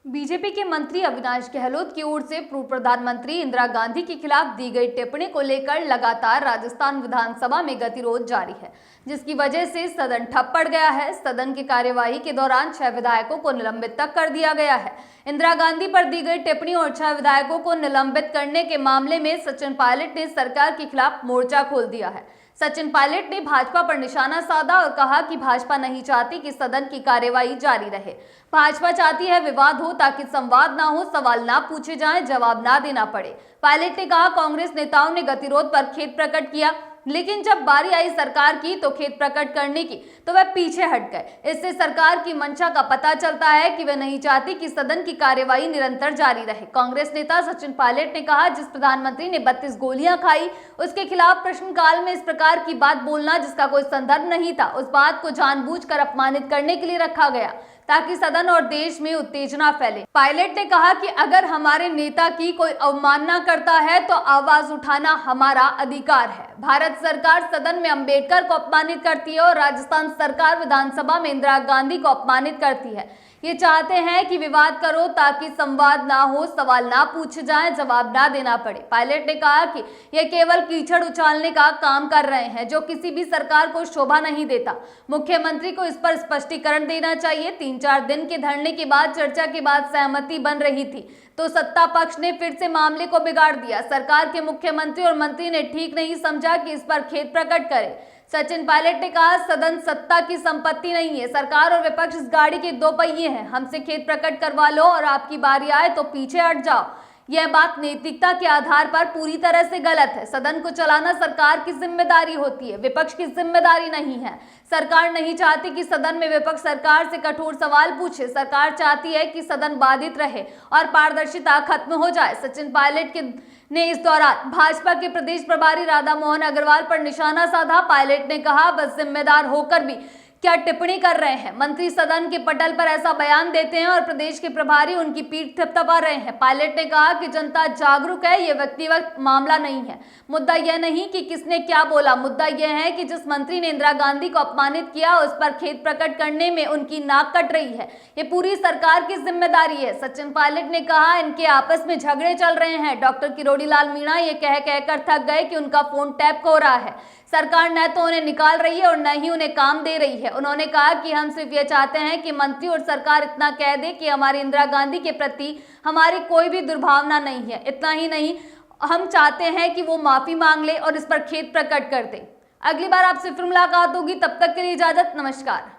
BJP के मंत्री अविनाश गहलोत की ओर से पूर्व प्रधानमंत्री इंदिरा गांधी के खिलाफ दी गई टिप्पणी को लेकर लगातार राजस्थान विधानसभा में गतिरोध जारी है, जिसकी वजह से सदन ठप पड़ गया है। सदन की कार्यवाही के दौरान 6 विधायकों को निलंबित तक कर दिया गया है। इंदिरा गांधी पर दी गई टिप्पणी और 6 विधायकों को निलंबित करने के मामले में सचिन पायलट ने सरकार के खिलाफ मोर्चा खोल दिया है। सचिन पायलट ने भाजपा पर निशाना साधा और कहा कि भाजपा नहीं चाहती कि सदन की कार्यवाही जारी रहे। भाजपा चाहती है विवाद हो ताकि संवाद ना हो, सवाल ना पूछे जाएं, जवाब ना देना पड़े। पायलट ने कहा कांग्रेस नेताओं ने गतिरोध पर खेद प्रकट किया, लेकिन जब बारी आई सरकार की तो खेद प्रकट करने की तो वह पीछे हट गए। इससे सरकार की मंशा का पता चलता है कि वह नहीं चाहती कि सदन की कार्यवाही निरंतर जारी रहे। कांग्रेस नेता सचिन पायलट ने कहा, जिस प्रधानमंत्री ने 32 गोलियां खाई उसके खिलाफ प्रश्नकाल में इस प्रकार की बात बोलना जिसका कोई संदर्भ नहीं था, उस बात को जानबूझकर अपमानित करने के लिए रखा गया ताकि सदन और देश में उत्तेजना फैले। पायलट ने कहा कि अगर हमारे नेता की कोई अवमानना करता है तो आवाज उठाना हमारा अधिकार है। भारत सरकार सदन में अंबेडकर को अपमानित करती है और राजस्थान सरकार विधानसभा में इंदिरा गांधी को अपमानित करती है। ये चाहते हैं कि विवाद करो ताकि संवाद ना हो, सवाल ना पूछे जाएं, जवाब ना देना पड़े। पायलट ने कहा कि ये केवल कीचड़ उछालने का काम कर रहे हैं जो किसी भी सरकार को शोभा नहीं देता। मुख्यमंत्री को इस पर स्पष्टीकरण देना चाहिए। 3-4 दिन के धरने के बाद चर्चा के बाद सहमति बन रही थी तो सत्ता पक्ष ने फिर से मामले को बिगाड़ दिया। सरकार के मुख्यमंत्री और मंत्री ने ठीक नहीं समझा कि इस पर खेद प्रकट करें। सचिन पायलट ने कहा, सदन सत्ता की संपत्ति नहीं है। सरकार और विपक्ष इस गाड़ी के 2 पहिए हैं। हमसे खेद प्रकट करवा लो और आपकी बारी आए तो पीछे हट जाओ। यह बात नैतिकता के आधार पर पूरी तरह से गलत है। सदन को चलाना सरकार की जिम्मेदारी होती है, विपक्ष की जिम्मेदारी नहीं है। सरकार नहीं चाहती कि सदन में विपक्ष सरकार से कठोर सवाल पूछे। सरकार चाहती है कि सदन बाधित रहे और पारदर्शिता खत्म हो जाए। सचिन पायलट ने इस दौरान भाजपा के प्रदेश प्रभारी राधा मोहन अग्रवाल पर निशाना साधा। पायलट ने कहा, बस जिम्मेदार होकर भी क्या टिप्पणी कर रहे हैं। मंत्री सदन के पटल पर ऐसा बयान देते हैं और प्रदेश के प्रभारी उनकी पीठ थपथपा रहे हैं। पायलट ने कहा कि जनता जागरूक है, ये व्यक्तिगत मामला नहीं है। मुद्दा यह नहीं कि किसने क्या बोला, मुद्दा यह है कि जिस मंत्री ने इंदिरा गांधी को अपमानित किया उस पर खेद प्रकट करने में उनकी नाक कट रही है। ये पूरी सरकार की जिम्मेदारी है। सचिन पायलट ने कहा, इनके आपस में झगड़े चल रहे हैं। डॉक्टर किरोड़ीलाल मीणा ये कह कहकर थक गए कि उनका फोन टैप हो रहा है। सरकार न तो उन्हें निकाल रही है और न ही उन्हें काम दे रही है। उन्होंने कहा कि हम सिर्फ ये चाहते हैं कि मंत्री और सरकार इतना कह दे कि हमारी इंदिरा गांधी के प्रति हमारी कोई भी दुर्भावना नहीं है। इतना ही नहीं, हम चाहते हैं कि वो माफी मांग ले और इस पर खेद प्रकट कर दे। अगली बार आपसे फिर मुलाकात होगी, तब तक के लिए इजाजत, नमस्कार।